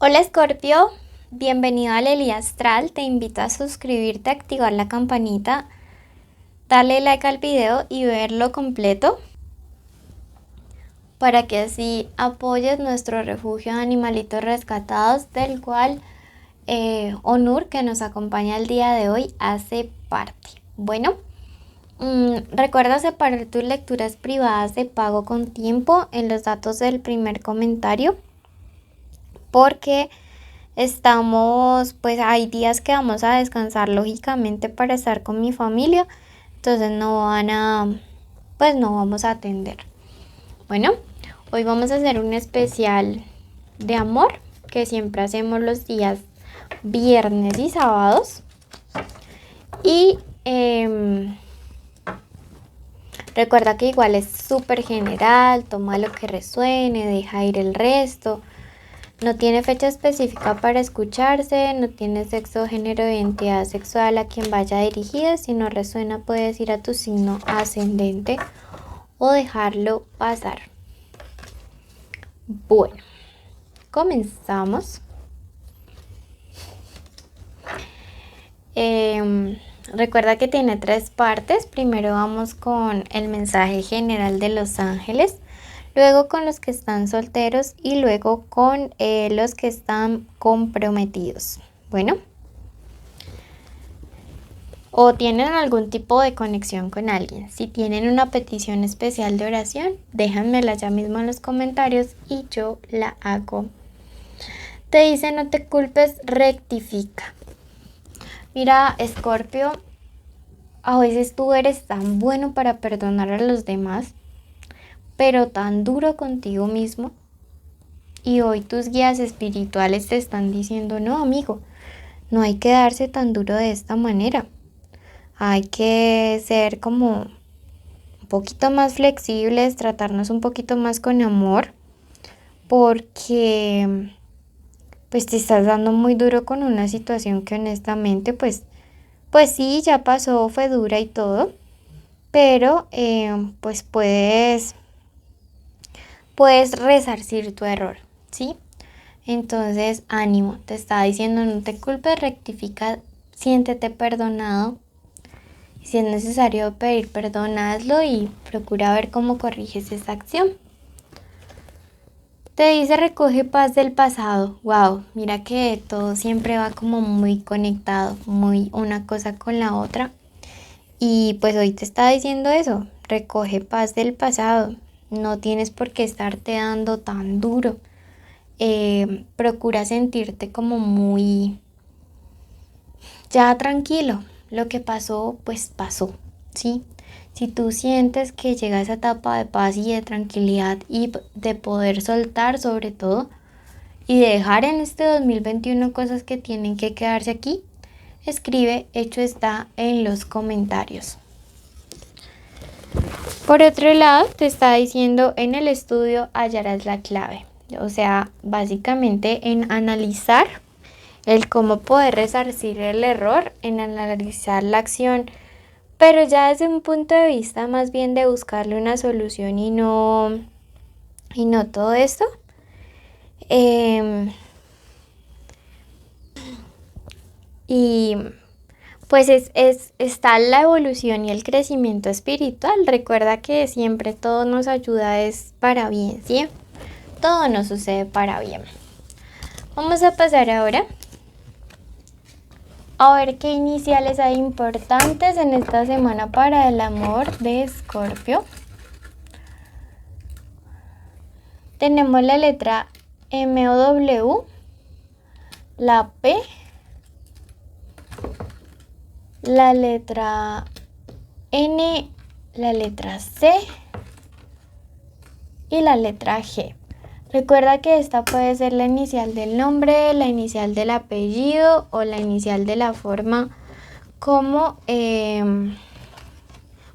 Hola Scorpio, bienvenido a Lely Astral. Te invito a suscribirte, activar la campanita, darle like al video y verlo completo para que así apoyes nuestro refugio de animalitos rescatados, del cual Onur, que nos acompaña el día de hoy, hace parte. Bueno, recuerda separar tus lecturas privadas de pago con tiempo en los datos del primer comentario, porque pues hay días que vamos a descansar lógicamente para estar con mi familia, entonces no vamos a atender. Bueno, hoy vamos a hacer un especial de amor que siempre hacemos los días viernes y sábados. Y recuerda que igual es súper general, toma lo que resuene, deja ir el resto. No tiene fecha específica para escucharse, no tiene sexo, género, identidad sexual a quien vaya dirigida. Si no resuena, puedes ir a tu signo ascendente o dejarlo pasar. Bueno, comenzamos. Recuerda que tiene 3 partes. Primero vamos con el mensaje general de los ángeles, luego con los que están solteros y luego con los que están comprometidos. Bueno, o tienen algún tipo de conexión con alguien. Si tienen una petición especial de oración, déjanmela ya mismo en los comentarios y yo la hago. Te dice: no te culpes, rectifica. Mira, Escorpio, a veces tú eres tan bueno para perdonar a los demás, pero tan duro contigo mismo. Y hoy tus guías espirituales te están diciendo: no, amigo, no hay que darse tan duro de esta manera. Hay que ser como un poquito más flexibles, tratarnos un poquito más con amor, porque pues te estás dando muy duro con una situación que honestamente pues sí, ya pasó, fue dura y todo, pero pues puedes resarcir tu error, ¿sí? Entonces, ánimo, te está diciendo: no te culpes, rectifica, siéntete perdonado. Si es necesario pedir perdón, hazlo y procura ver cómo corriges esa acción. Te dice: recoge paz del pasado. Wow, mira que todo siempre va como muy conectado, muy una cosa con la otra. Y pues hoy te está diciendo eso: recoge paz del pasado. No tienes por qué estarte dando tan duro. Procura sentirte como muy ya tranquilo. Lo que pasó, pues pasó, ¿sí? Si tú sientes que llega a esa etapa de paz y de tranquilidad y de poder soltar sobre todo y de dejar en este 2021 cosas que tienen que quedarse aquí, escribe hecho está en los comentarios. Por otro lado, te está diciendo: en el estudio hallarás la clave. O sea, básicamente en analizar el cómo poder resarcir el error, en analizar la acción, pero ya desde un punto de vista más bien de buscarle una solución y no todo esto. Y pues está la evolución y el crecimiento espiritual. Recuerda que siempre todo nos ayuda es para bien, ¿sí? Todo nos sucede para bien. Vamos a pasar ahora a ver qué iniciales hay importantes en esta semana para el amor de Escorpio. Tenemos la letra M o W, la P, la letra N, la letra C y la letra G. Recuerda que esta puede ser la inicial del nombre, la inicial del apellido o la inicial de la forma como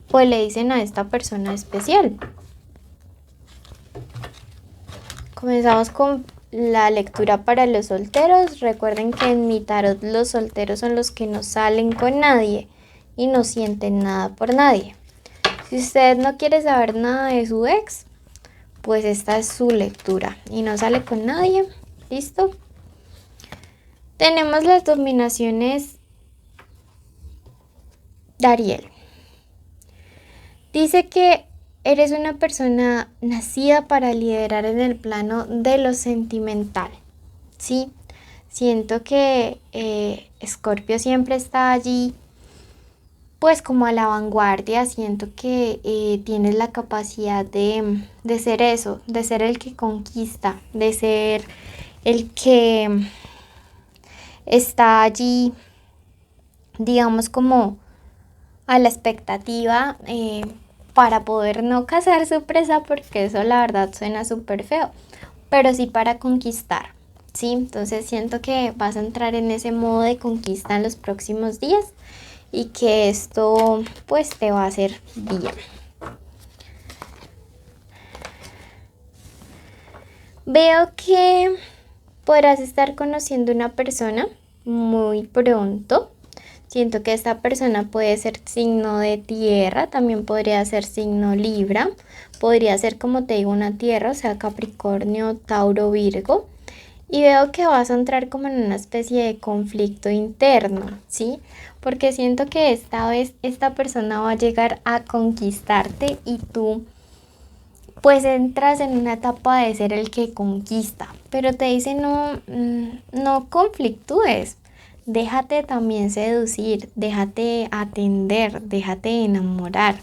pues le dicen a esta persona especial. Comenzamos con la lectura para los solteros. Recuerden que en mi tarot los solteros son los que no salen con nadie y no sienten nada por nadie. Si usted no quiere saber nada de su ex, pues esta es su lectura y no sale con nadie. ¿Listo? Tenemos las dominaciones de Ariel. Dice que eres una persona nacida para liderar en el plano de lo sentimental, ¿sí? Siento que Escorpio siempre está allí, pues como a la vanguardia. Siento que tienes la capacidad de ser eso, de ser el que conquista, de ser el que está allí, digamos, como a la expectativa para poder no cazar su presa, porque eso la verdad suena súper feo, pero sí para conquistar, ¿sí? Entonces siento que vas a entrar en ese modo de conquista en los próximos días y que esto pues te va a hacer bien. Veo que podrás estar conociendo una persona muy pronto. Siento que esta persona puede ser signo de tierra, también podría ser signo Libra, podría ser, como te digo, una tierra, o sea, Capricornio, Tauro, Virgo. Y veo que vas a entrar como en una especie de conflicto interno, ¿sí? Porque siento que esta vez esta persona va a llegar a conquistarte y tú pues entras en una etapa de ser el que conquista, pero te dice no conflictúes, déjate también seducir, déjate atender, déjate enamorar.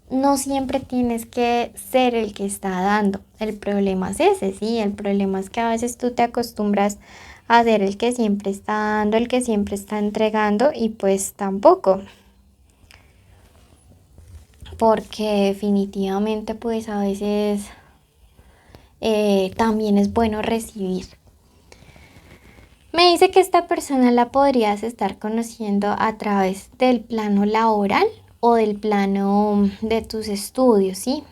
No siempre tienes que ser el que está dando. El problema es ese, sí, el problema es que a veces tú te acostumbras a ser el que siempre está dando, el que siempre está entregando y pues tampoco. Porque definitivamente pues a veces también es bueno recibir. Me dice que esta persona la podrías estar conociendo a través del plano laboral o del plano de tus estudios, ¿sí?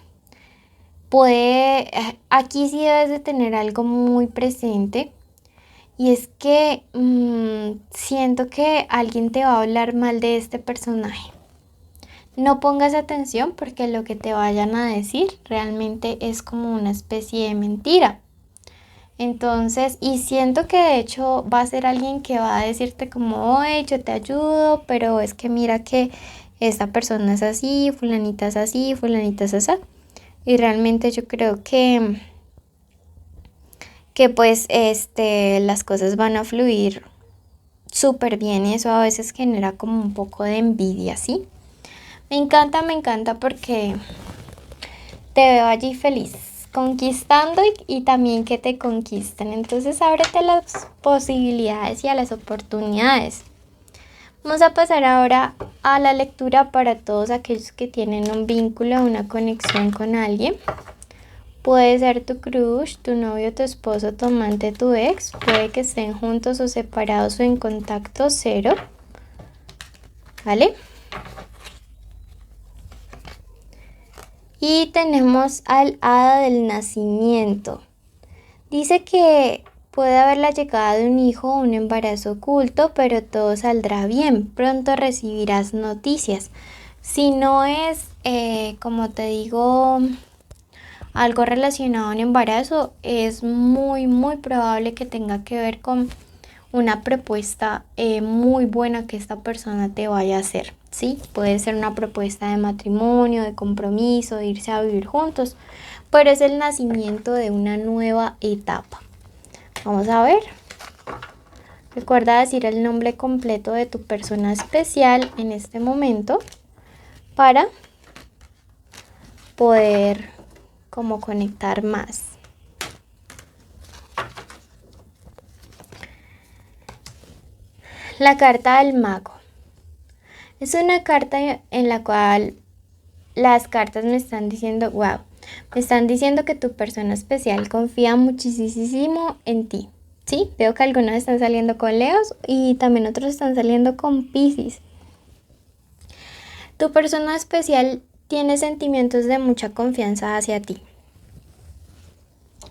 Aquí sí debes de tener algo muy presente, y es que siento que alguien te va a hablar mal de este personaje. No pongas atención porque lo que te vayan a decir realmente es como una especie de mentira. Entonces, y siento que de hecho va a ser alguien que va a decirte como, oye, yo te ayudo, pero es que mira que esta persona es así, fulanita es así, fulanita es así. Y realmente yo creo que pues las cosas van a fluir súper bien, y eso a veces genera como un poco de envidia, ¿sí? Me encanta porque te veo allí feliz, conquistando y también que te conquisten. Entonces ábrete a las posibilidades y a las oportunidades. Vamos a pasar ahora a la lectura para todos aquellos que tienen un vínculo, una conexión con alguien. Puede ser tu crush, tu novio, tu esposo, tu amante, tu ex. Puede que estén juntos o separados o en contacto cero. ¿Vale? Y tenemos al hada del nacimiento. Dice que puede haber la llegada de un hijo o un embarazo oculto, pero todo saldrá bien. Pronto recibirás noticias. Si no es, como te digo, algo relacionado a un embarazo, es muy probable que tenga que ver con una propuesta muy buena que esta persona te vaya a hacer, ¿sí? Puede ser una propuesta de matrimonio, de compromiso, de irse a vivir juntos, pero es el nacimiento de una nueva etapa. Vamos a ver. Recuerda decir el nombre completo de tu persona especial en este momento para poder como conectar más. La carta del mago. Es una carta en la cual las cartas me están diciendo, wow, me están diciendo que tu persona especial confía muchísimo en ti. Sí, veo que algunos están saliendo con Leos y también otros están saliendo con Piscis. Tu persona especial tiene sentimientos de mucha confianza hacia ti.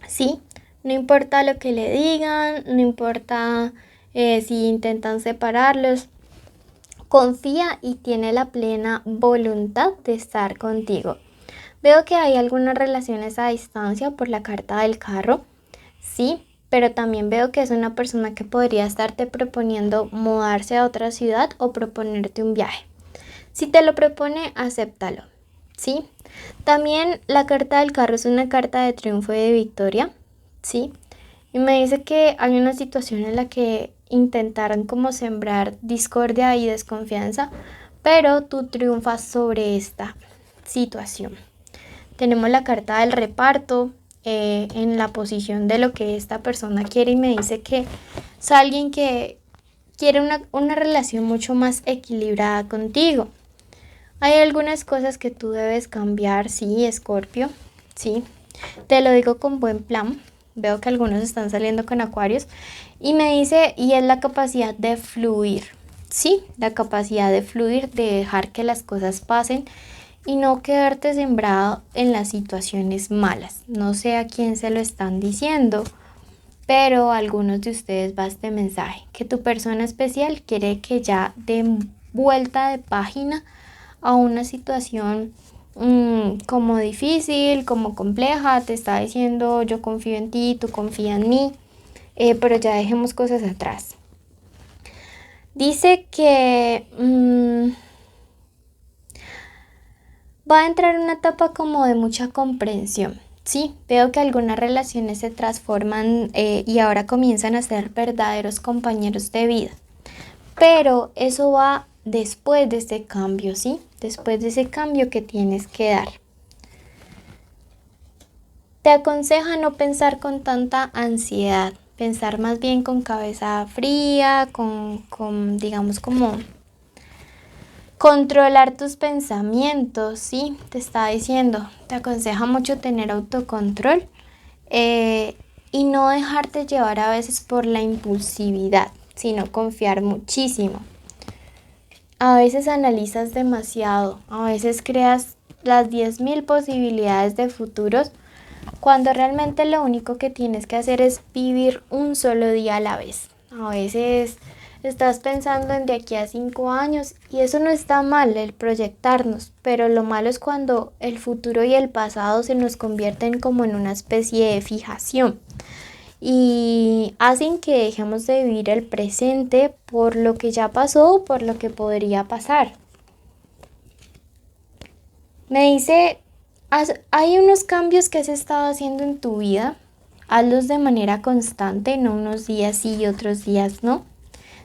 Sí, no importa lo que le digan, no importa si intentan separarlos, confía y tiene la plena voluntad de estar contigo. Veo que hay algunas relaciones a distancia por la carta del carro, sí, pero también veo que es una persona que podría estarte proponiendo mudarse a otra ciudad o proponerte un viaje. Si te lo propone, acéptalo, ¿sí? También la carta del carro es una carta de triunfo y de victoria, ¿sí? Y me dice que hay una situación en la que intentaron como sembrar discordia y desconfianza, pero tú triunfas sobre esta situación. Tenemos la carta del reparto en la posición de lo que esta persona quiere y me dice que es alguien que quiere una relación mucho más equilibrada contigo. Hay algunas cosas que tú debes cambiar, sí, Escorpio, sí. Te lo digo con buen plan. Veo que algunos están saliendo con acuarios y me dice, y es la capacidad de fluir, sí, la capacidad de fluir, de dejar que las cosas pasen y no quedarte sembrado en las situaciones malas. No sé a quién se lo están diciendo, pero a algunos de ustedes va este mensaje, que tu persona especial quiere que ya den vuelta de página a una situación como difícil, como compleja. Te está diciendo yo confío en ti, tú confía en mí, pero ya dejemos cosas atrás. Dice que va a entrar en una etapa como de mucha comprensión. Sí, veo que algunas relaciones se transforman y ahora comienzan a ser verdaderos compañeros de vida. Pero eso va después de ese cambio, ¿sí? Después de ese cambio que tienes que dar. Te aconseja no pensar con tanta ansiedad, pensar más bien con cabeza fría, digamos como controlar tus pensamientos, ¿sí? Te está diciendo, te aconseja mucho tener autocontrol y no dejarte llevar a veces por la impulsividad, sino confiar muchísimo. A veces analizas demasiado, a veces creas las 10.000 posibilidades de futuros, cuando realmente lo único que tienes que hacer es vivir un solo día a la vez. A veces estás pensando en de aquí a 5 años y eso no está mal, el proyectarnos, pero lo malo es cuando el futuro y el pasado se nos convierten como en una especie de fijación y hacen que dejemos de vivir el presente por lo que ya pasó o por lo que podría pasar. Me dice, hay unos cambios que has estado haciendo en tu vida, hazlos de manera constante, no unos días sí y otros días no.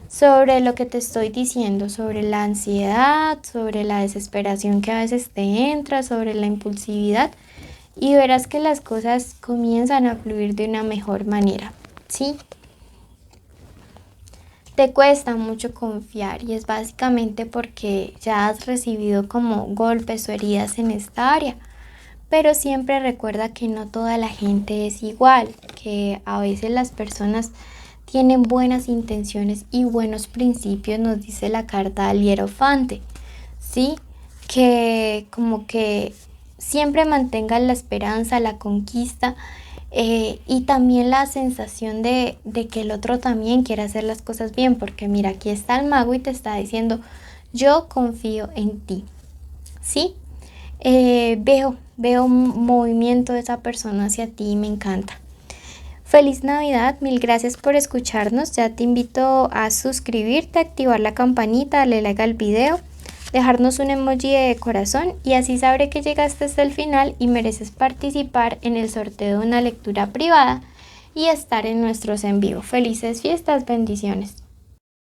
Sobre lo que te estoy diciendo, sobre la ansiedad, sobre la desesperación que a veces te entra, sobre la impulsividad, y verás que las cosas comienzan a fluir de una mejor manera, ¿sí? Te cuesta mucho confiar y es básicamente porque ya has recibido como golpes o heridas en esta área, pero siempre recuerda que no toda la gente es igual, que a veces las personas tienen buenas intenciones y buenos principios, nos dice la carta del Hierofante, ¿sí? Que como que siempre mantengan la esperanza, la conquista y también la sensación de que el otro también quiere hacer las cosas bien, porque mira, aquí está el mago y te está diciendo, yo confío en ti, ¿sí? Veo un movimiento de esa persona hacia ti y me encanta. Feliz Navidad, mil gracias por escucharnos. Ya te invito a suscribirte, activar la campanita, darle like al video, dejarnos un emoji de corazón y así sabré que llegaste hasta el final y mereces participar en el sorteo de una lectura privada y estar en nuestros en vivo. Felices fiestas, bendiciones.